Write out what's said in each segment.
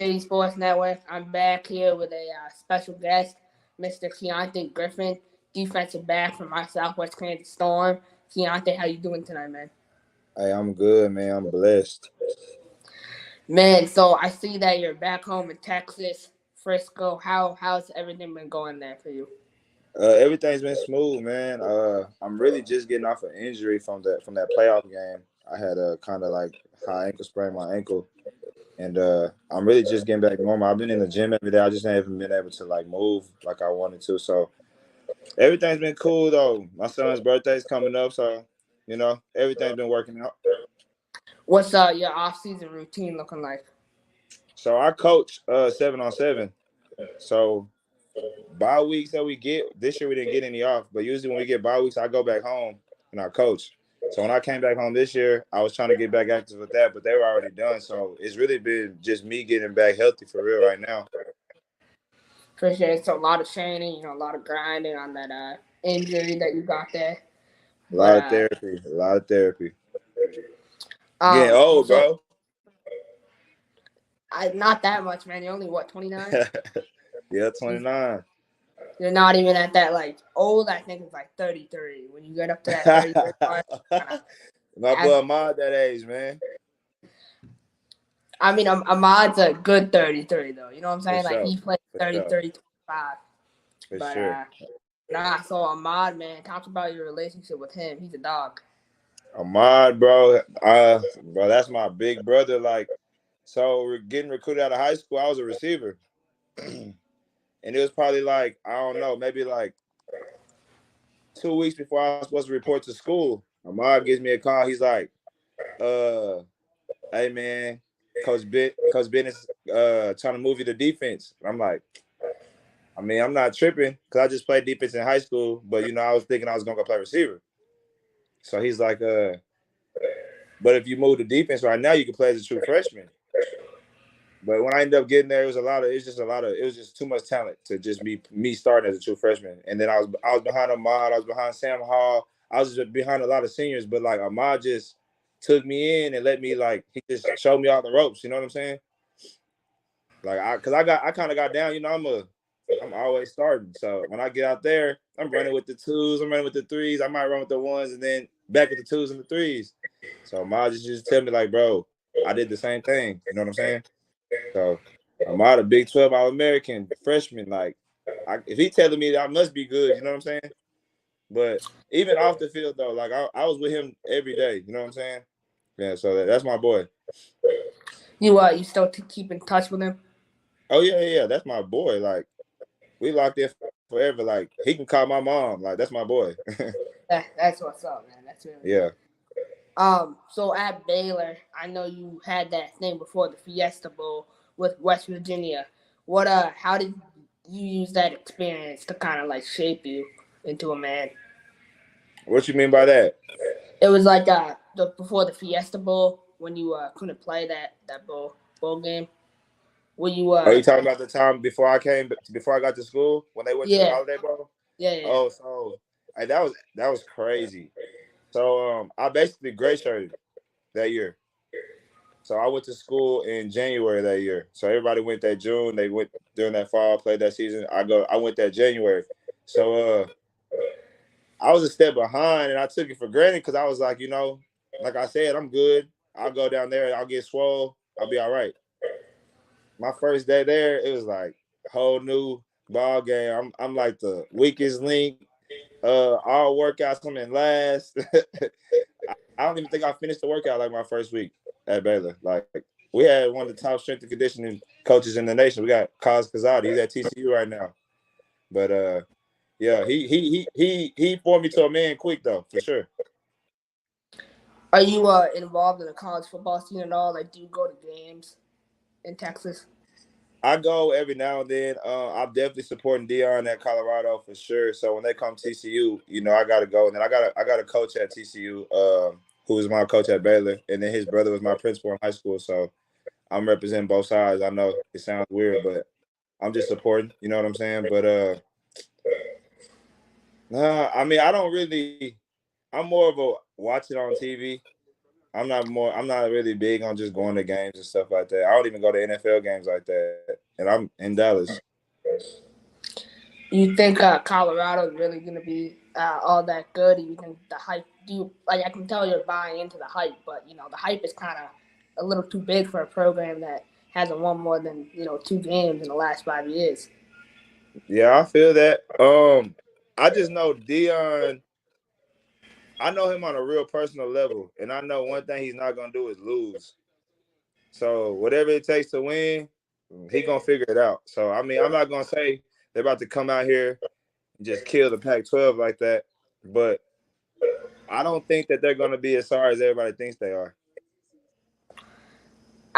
City Sports Network. I'm back here with a special guest, Mr. Kiante Griffin, defensive back from my Southwest Kansas Storm. Kiante, how you doing tonight, man? Hey, I'm good, man. I'm blessed. Man, so I see that you're back home in Texas, Frisco. How's everything been going there for you? Everything's been smooth, man. I'm really just getting off an injury from that playoff game. I had a kind of like high ankle sprain my ankle, and I'm really just getting back normal. I've been in the gym every day. I just haven't been able to like move like I wanted to. So everything's been cool though. My son's birthday's coming up, so everything's been working out. What's your off-season routine looking like? So I coach 7-on-7. So bye weeks that we get this year we didn't get any off, but usually when we get bye weeks, I go back home and I coach. So when I came back home this year, I was trying to get back active with that, but they were already done. So it's really been just me getting back healthy for real right now. For sure, so a lot of training, a lot of grinding on that injury that you got there. A lot of therapy, a lot of therapy. Getting Um, old, so bro. not that much, man. You're only what, 29? Yeah, 29. You're not even at that like old. I think it's like 33. When you get up to that 33 mark, My boy Ahmad that age, man. I mean, Ahmad's a good 33 though. You know what I'm saying? For Like sure. he played For 33, 25. For But sure. so Ahmad, man, talk about your relationship with him. He's a dog. Ahmad, bro. Bro, that's my big brother. Like, so we're getting recruited out of high school. I was a receiver. And it was probably like, I don't know, maybe like 2 weeks before I was supposed to report to school. Ahmad gives me a call. He's like, hey man, Coach Ben is trying to move you to defense. I'm like, I mean, I'm not tripping because I just played defense in high school, but I was thinking I was gonna go play receiver. So he's like, but if you move to defense right now, you can play as a true freshman. But when I ended up getting there, it was just too much talent to just be me starting as a true freshman. And then I was behind Ahmad, I was behind Sam Hall, I was just behind a lot of seniors. But like Ahmad just took me in and let me he just showed me all the ropes. You know what I'm saying? Like I kind of got down. I'm always starting. So when I get out there, I'm running with the twos, I'm running with the threes. I might run with the ones and then back with the twos and the threes. So Ahmad just tell me like, bro, I did the same thing. You know what I'm saying? So I'm out of Big 12 All-American freshman. Like, if he telling me that I must be good, you know what I'm saying? But even off the field, though, like I was with him every day. You know what I'm saying? Yeah, so that's my boy. You still keep in touch with him? Oh, yeah. That's my boy. Like, we locked in forever. Like, he can call my mom. Like, that's my boy. That's what's up, man. That's really Yeah. Good. So at Baylor, I know you had that thing before the Fiesta Bowl with West Virginia. How did you use that experience to kind of like shape you into a man? What you mean by that? It was like before the Fiesta Bowl when you couldn't play that bowl game. Were you Are you talking about the time before I got to school when they went to the Yeah. Holiday Bowl? Yeah. Oh, so that was crazy. So I basically gray shirted that year. So I went to school in January that year. So everybody went that June. They went during that fall, played that season. I went that January. So I was a step behind, and I took it for granted because I was like, like I said, I'm good. I'll go down there. I'll get swole. I'll be all right. My first day there, it was like a whole new ball game. I'm like the weakest link. All workouts come in last. I don't even think I finished the workout like my first week at Baylor. Like we had one of the top strength and conditioning coaches in the nation. We got Kaz Kazadi. He's at TCU right now. But yeah, he formed me to a man quick though, for sure. Are you involved in the college football scene at all? Like, do you go to games in Texas? I go every now and then. I'm definitely supporting Dion at Colorado for sure. So when they come TCU, I gotta go. And then I got a coach at TCU, who was my coach at Baylor, and then his brother was my principal in high school. So I'm representing both sides. I know it sounds weird, but I'm just supporting. You know what I'm saying? But nah, I mean, I don't really. I'm more of a watch it on TV. I'm not really big on just going to games and stuff like that. I don't even go to NFL games like that. And I'm in Dallas. You think Colorado is really going to be all that good? You think the hype? Do you like? I can tell you're buying into the hype, but the hype is kind of a little too big for a program that hasn't won more than 2 games in the last 5 years. Yeah, I feel that. I just know Dion. I know him on a real personal level, and I know one thing he's not gonna do is lose. So whatever it takes to win, he gonna figure it out. So I mean, I'm not gonna say they're about to come out here and just kill the Pac-12 like that, but I don't think that they're gonna be as sorry as everybody thinks they are.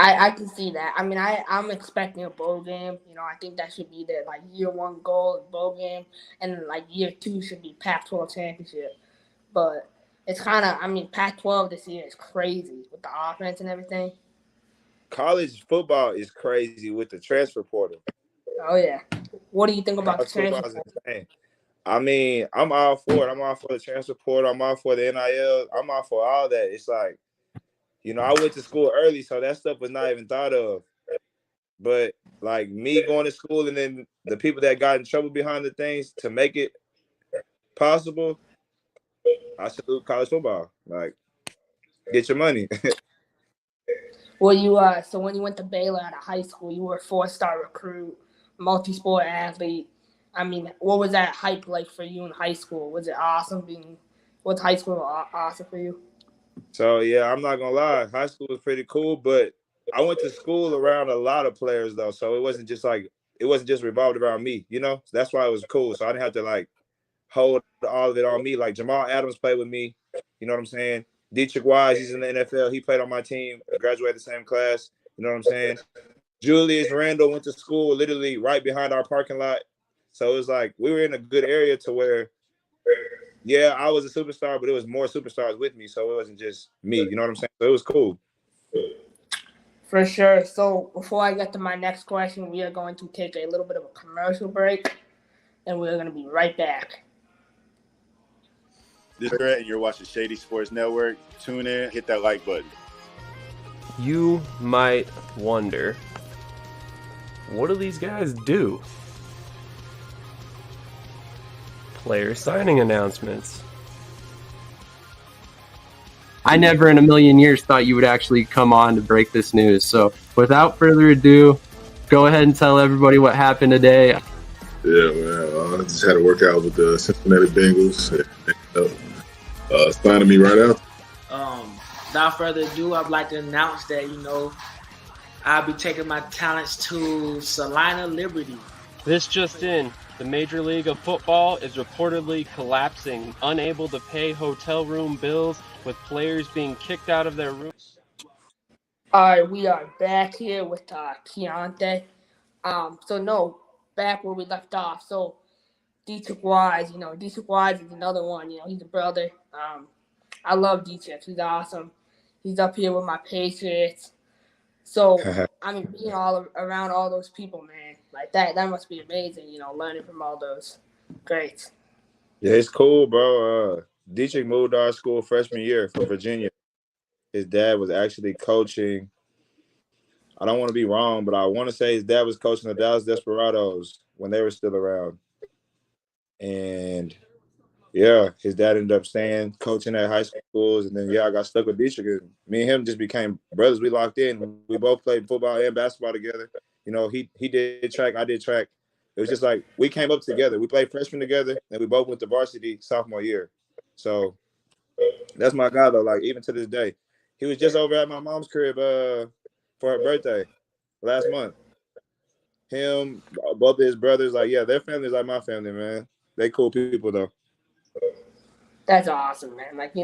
I can see that. I mean, I'm expecting a bowl game. I think that should be their like year one goal, bowl game, and then like year two should be Pac-12 championship. But it's kind of, I mean, Pac-12 this year is crazy with the offense and everything. College football is crazy with the transfer portal. Oh yeah. What do you think about the College football transfer is portal? insane. I mean, I'm all for it. I'm all for the transfer portal. I'm all for the NIL. I'm all for all that. It's like, I went to school early, so that stuff was not even thought of. But like me going to school and then the people that got in trouble behind the things to make it possible, I salute college football. Like, get your money. Well, so when you went to Baylor out of high school, you were a 4-star recruit, multi-sport athlete. I mean, what was that hype like for you in high school? Was it awesome was high school awesome for you? So yeah, I'm not gonna lie, high school was pretty cool, but I went to school around a lot of players though, so it wasn't just revolved around me, So that's why it was cool. So I didn't have to like hold all of it on me. Like Jamal Adams played with me, you know what I'm saying? Dietrich Wise, he's in the NFL. He played on my team, graduated the same class, you know what I'm saying? Julius Randle went to school literally right behind our parking lot. So it was like we were in a good area to where, yeah, I was a superstar, but it was more superstars with me. So it wasn't just me, you know what I'm saying? So it was cool. For sure. So before I get to my next question, we are going to take a little bit of a commercial break, and we're going to be right back. This is Brett, and you're watching Shady Sports Network. Tune in, hit that like button. You might wonder, what do these guys do? Player signing announcements. I never in a million years thought you would actually come on to break this news. So without further ado, go ahead and tell everybody what happened today. Yeah, man. I just had a workout with the Cincinnati Bengals. Signing me right out. Without further ado, I'd like to announce that, I'll be taking my talents to Salina Liberty. This just in. The Major League of Football is reportedly collapsing, unable to pay hotel room bills, with players being kicked out of their rooms. All right, we are back here with Kiante. Back where we left off. So, Dietrich Wise, Dietrich Wise is another one. He's a brother. I love Dietrich. He's awesome. He's up here with my Patriots. So, I mean, being all around all those people, man, like that must be amazing, learning from all those greats. Yeah, it's cool, bro. Dietrich moved to our school freshman year from Virginia. His dad was actually coaching. I don't want to be wrong, but I want to say his dad was coaching the Dallas Desperados when they were still around. And yeah, his dad ended up staying, coaching at high schools. And then, I got stuck with Dietrich. And me and him just became brothers. We locked in. We both played football and basketball together. He did track, I did track. It was just like we came up together. We played freshman together, and we both went to varsity sophomore year. So that's my guy, though. Like, even to this day. He was just over at my mom's crib for her birthday last month. Him, both of his brothers, like, yeah, their family's like my family, man. They cool people, though. That's awesome, man. Like,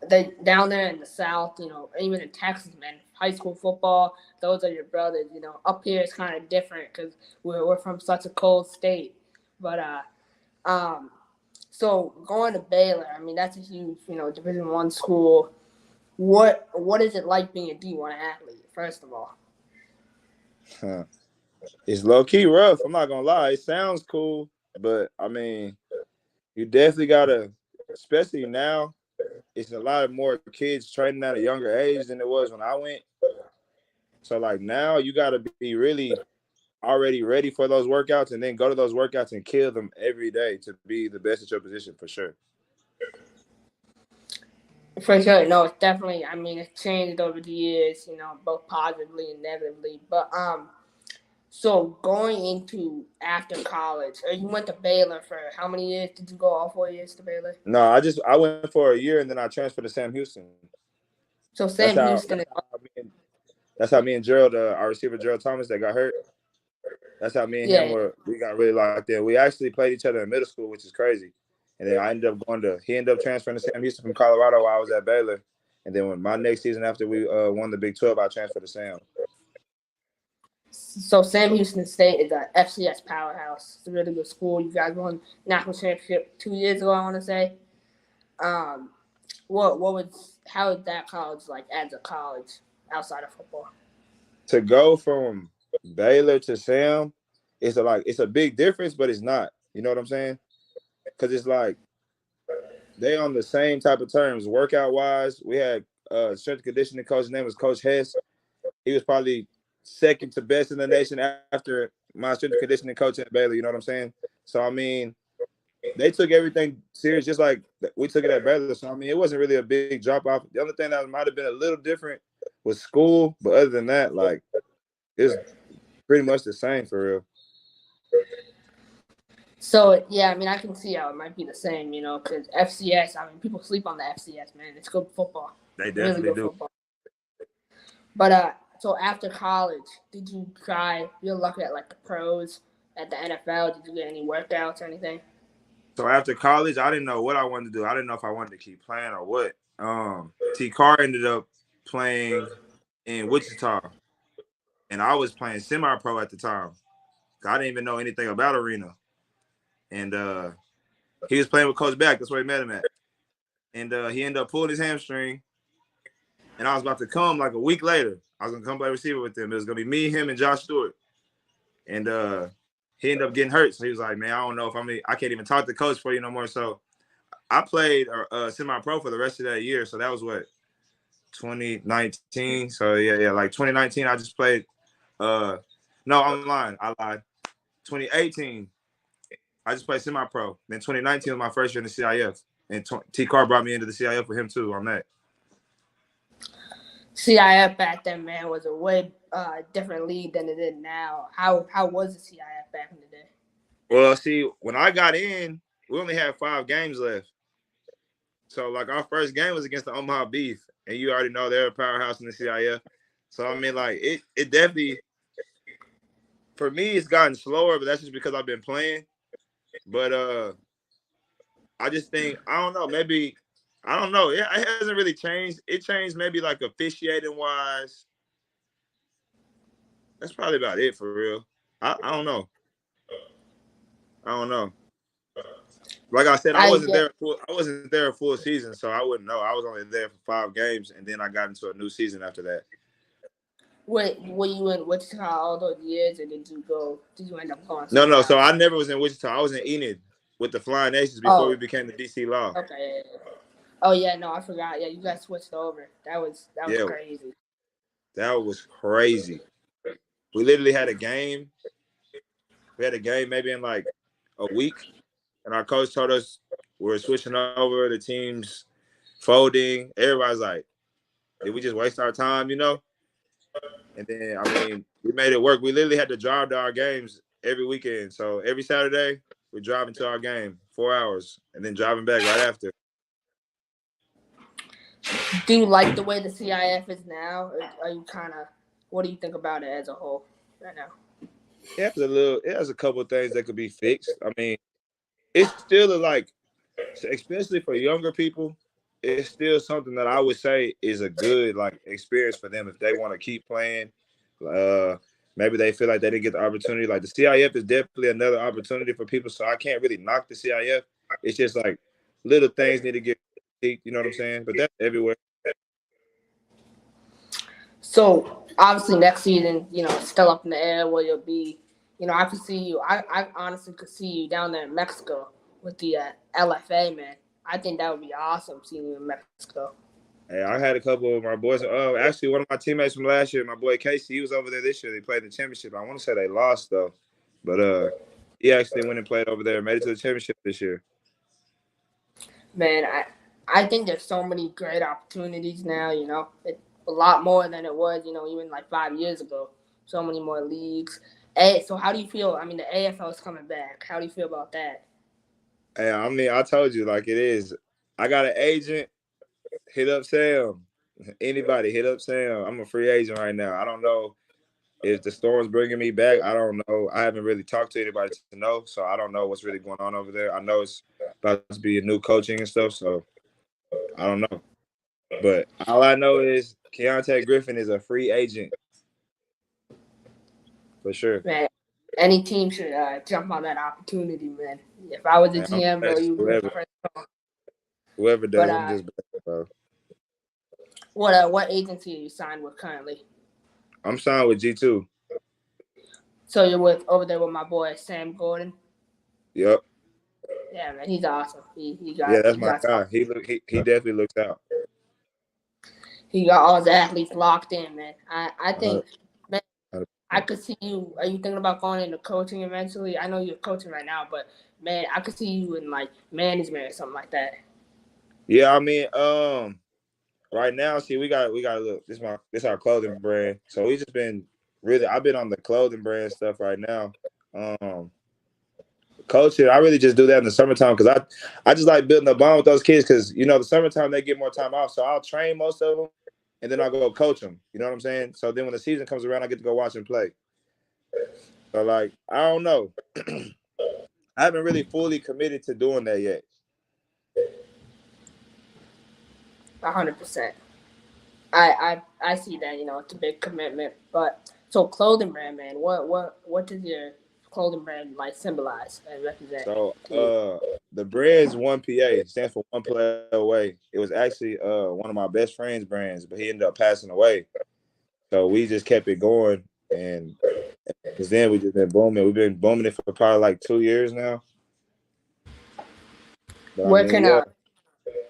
they down there in the South, even in Texas, man, high school football, those are your brothers. Up here it's kind of different because we're from such a cold state. But so going to Baylor, I mean, that's a huge, Division I school. What is it like being a D1 athlete? First of all, it's low key rough. I'm not gonna lie. It sounds cool, but I mean, you definitely gotta. Especially now, it's a lot more kids training at a younger age than it was when I went. So like now you got to be really already ready for those workouts and then go to those workouts and kill them every day to be the best at your position for sure. For sure, no, it's definitely. I mean, it's changed over the years, both positively and negatively. But so going into after college, you went to Baylor for how many years? Did you go all 4 years to Baylor? No, I went for a year and then I transferred to Sam Houston. So Sam Houston. That's how me and Gerald, our receiver Gerald Thomas, that got hurt. That's how me and him we got really locked in. We actually played each other in middle school, which is crazy. And then he ended up transferring to Sam Houston from Colorado while I was at Baylor. And then when my next season after we won the Big 12, I transferred to Sam. So Sam Houston State is an FCS powerhouse. It's a really good school. You guys won national championship 2 years ago, I want to say. How is that college like as a college outside of football? To go from Baylor to Sam, it's a big difference, but it's not. You know what I'm saying? Because it's like they on the same type of terms workout wise. We had strength and conditioning coach. His name was Coach Hess. He was probably second to best in the nation after my strength and conditioning coach at Baylor. You know what I'm saying? So I mean, they took everything serious just like we took it at Baylor. So I mean, it wasn't really a big drop off. The only thing that might have been a little different was school, but other than that, like it's pretty much the same for real. So, yeah, I mean, I can see how it might be the same, because FCS, I mean, people sleep on the FCS, man. It's good football. They definitely do. Football. But, so after college, did you try your luck at, like, the pros at the NFL? Did you get any workouts or anything? So after college, I didn't know what I wanted to do. I didn't know if I wanted to keep playing or what. T. Carr ended up playing in Wichita, and I was playing semi-pro at the time. I didn't even know anything about arena. And he was playing with Coach Beck. That's where he met him at. And he ended up pulling his hamstring. And I was about to come like a week later. I was going to come play receiver with him. It was going to be me, him, and Josh Stewart. And he ended up getting hurt. So he was like, man, I don't know if I can't even talk to coach for you no more. So I played semi-pro for the rest of that year. So that was what, 2019? So, yeah, like 2019, I just played. No, I'm lying. I lied. 2018. I just played semi-pro. Then 2019 was my first year in the CIF. And T. Carr brought me into the CIF with him, too, on that. CIF back then, man, was a way different league than it is now. How was the CIF back in the day? Well, see, when I got in, we only had 5 games left. So, like, our first game was against the Omaha Beef. And you already know they're a powerhouse in the CIF. So, I mean, like, it definitely – for me, it's gotten slower, but that's just because I've been playing. But I just think, I don't know, maybe, I don't know. It hasn't really changed. It changed maybe like officiating-wise. That's probably about it for real. I don't know. Like I said, I wasn't there a full season, so I wouldn't know. I was only there for 5 games, and then I got into a new season after that. Wait, were you in Wichita all those years, or did you end up going? No. So I never was in Wichita. I was in Enid with the Flying Nations before we became the DC Law. Okay. Oh yeah, no, I forgot. Yeah, you guys switched over. That was crazy. That was crazy. We literally had a game. We had a game maybe in like a week, and our coach told us we were switching over. The teams folding. Everybody's like, "Did we just waste our time?" And then, I mean, we made it work. We literally had to drive to our games every weekend. So every Saturday, we're driving to our game, 4 hours, and then driving back right after. Do you like the way the CIF is now? Or are you what do you think about it as a whole right now? It has a couple of things that could be fixed. I mean, it's still especially for younger people, it's still something that I would say is a good experience for them if they want to keep playing. Maybe they feel like they didn't get the opportunity. Like the CIF is definitely another opportunity for people. So I can't really knock the CIF. It's just like little things need to get, you know what I'm saying? But that's everywhere. So obviously next season, still up in the air where you'll be. I could see you. I honestly could see you down there in Mexico with the LFA, man. I think that would be awesome seeing you in Mexico. Hey, I had a couple of my boys. Actually, one of my teammates from last year, my boy Casey, he was over there this year. They played the championship. I want to say they lost though, but he actually went and played over there, made it to the championship this year. Man, I think there's so many great opportunities now. It's a lot more than it was. Even like 5 years ago. So many more leagues. Hey, so how do you feel? I mean, the AFL is coming back. How do you feel about that? Hey, I mean, I told you like it is. I got an agent. Hit up Sam. Anybody, hit up Sam. I'm a free agent right now. I don't know if the Storm's bringing me back. I don't know. I haven't really talked to anybody to know, so I don't know what's really going on over there. I know it's about to be a new coaching and stuff, so I don't know. But all I know is Kiante Griffin is a free agent. For sure. Man, any team should jump on that opportunity, man. If I was a GM, though, you would be the first call. Whoever does, But, I'm just bro. What agency are you signed with currently? I'm signed with G2. So you're over there with my boy Sam Gordon? Yep. Yeah, man, he's awesome. That's my guy. He definitely looks out. He got all his athletes locked in, man. I think, man, I could see you. Are you thinking about going into coaching eventually? I know you're coaching right now, but man, I could see you in like management or something like that. Yeah, I mean, right now, see, we got look. This our clothing brand. So we just been I've been on the clothing brand stuff right now. Coaching, I really just do that in the summertime because I just like building a bond with those kids because the summertime they get more time off. So I'll train most of them, and then I'll go coach them. You know what I'm saying? So then when the season comes around, I get to go watch them play. So like, I don't know. I haven't really fully committed to doing that yet. 100%. I see that. It's a big commitment. But so clothing brand, man. What does your clothing brand like symbolize and represent? So the brand's 1PA. It stands for one player away. It was actually one of my best friend's brands, but he ended up passing away. So we just kept it going, and because then we just been booming. We've been booming it for probably like 2 years now. But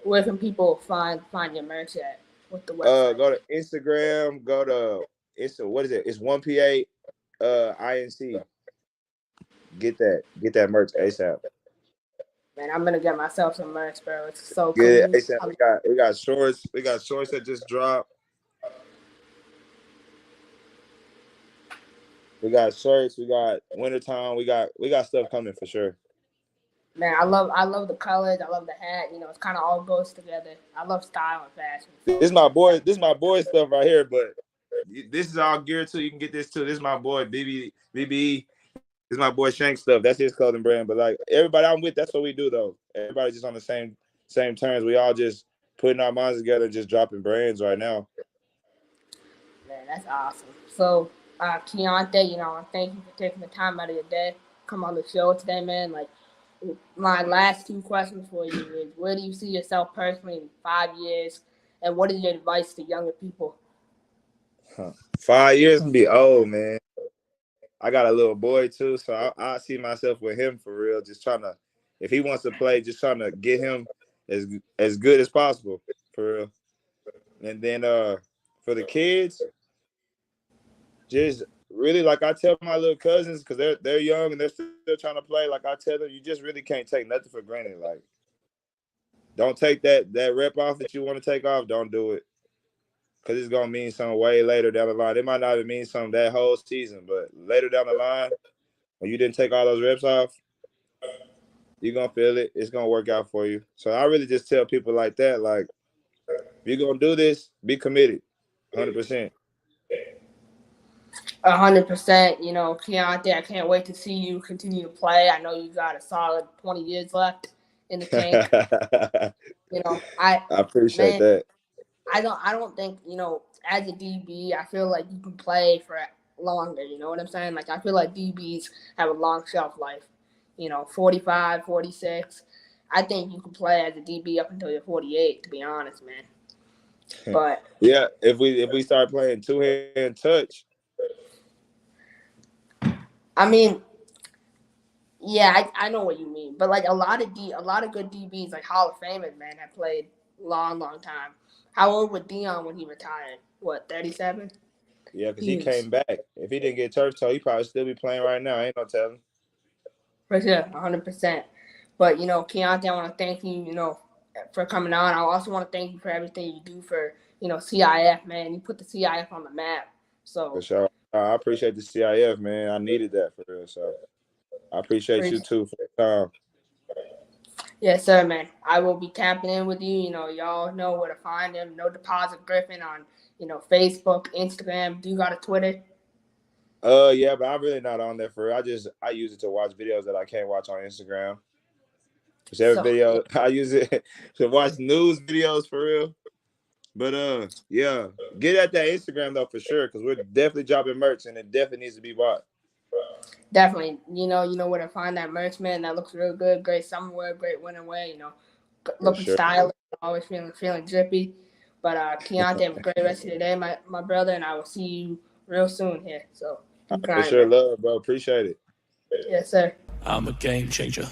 where can people find your merch at? With the website? Go to Instagram. Go to what is it? It's 1PA INC. Get that merch ASAP. Man, I'm gonna get myself some merch, bro. It's so cool. Get it ASAP. We got shorts. We got shorts that just dropped. We got shirts. We got wintertime. We got stuff coming for sure. Man, I love the colors. I love the hat. It's kind of all goes together. I love style and fashion. This is my boy stuff right here. But this is all geared to. You can get this too. This is my boy BBE. This is my boy Shank stuff. That's his clothing brand. But like everybody I'm with, that's what we do though. Everybody's just on the same terms. We all just putting our minds together and just dropping brands right now. Man, that's awesome. So, Kiante, thank you for taking the time out of your day. Come on the show today, man. Like, my last 2 questions for you is: where do you see yourself personally in 5 years, and what is your advice to younger people? 5 years can be old, man. I got a little boy too, so I see myself with him for real. Just trying to, if he wants to play, just trying to get him as good as possible for real. And then for the kids, just really like I tell my little cousins because they're young and they're still trying to play. Like I tell them, you just really can't take nothing for granted. Like, don't take that rep off that you want to take off. Don't do it. Because it's going to mean something way later down the line. It might not even mean something that whole season, but later down the line, when you didn't take all those reps off, you're going to feel it. It's going to work out for you. So I really just tell people like that, like, if you're going to do this, be committed, 100%. 100%. Kiante, I can't wait to see you continue to play. I know you got a solid 20 years left in the tank. I appreciate that. I don't think, as a DB, I feel like you can play for longer, you know what I'm saying? Like, I feel like DBs have a long shelf life, 45, 46. I think you can play as a DB up until you're 48, to be honest, man. But yeah, if we start playing two-hand touch. I mean, Yeah, I know what you mean, but like a lot of good DBs, like Hall of Famers, man, have played long time. How old was Dion when he retired? What, 37? Yeah, because he He was came back. If he didn't get turf toe, he probably still be playing right now. Ain't no telling. for sure, 100%. But Kiante, I want to thank you, for coming on. I also want to thank you for everything you do for CIF, man. You put the CIF on the map. For So sure. I appreciate the CIF, man. I needed that for real. So I appreciate you appreciate. too for the time. Yes, sir, man. I will be tapping in with you. Y'all know where to find him. No Deposit Griffin on, Facebook, Instagram. Do you got a Twitter? Yeah, but I'm really not on there for real. I use it to watch videos that I can't watch on Instagram. Cause every So video I use it to watch news videos for real. But yeah, get at that Instagram though for sure, because we're definitely dropping merch and it definitely needs to be bought. definitely, where to find that merch, man. That looks real good. Great summer wear, great winter wear. For Looking sure. stylish. Always feeling drippy. But Keontae, have a great rest of your day, my brother, and I will see you real soon here. So keep For grinding, sure, man. love, bro. Appreciate it. Yes, sir. I'm a game changer.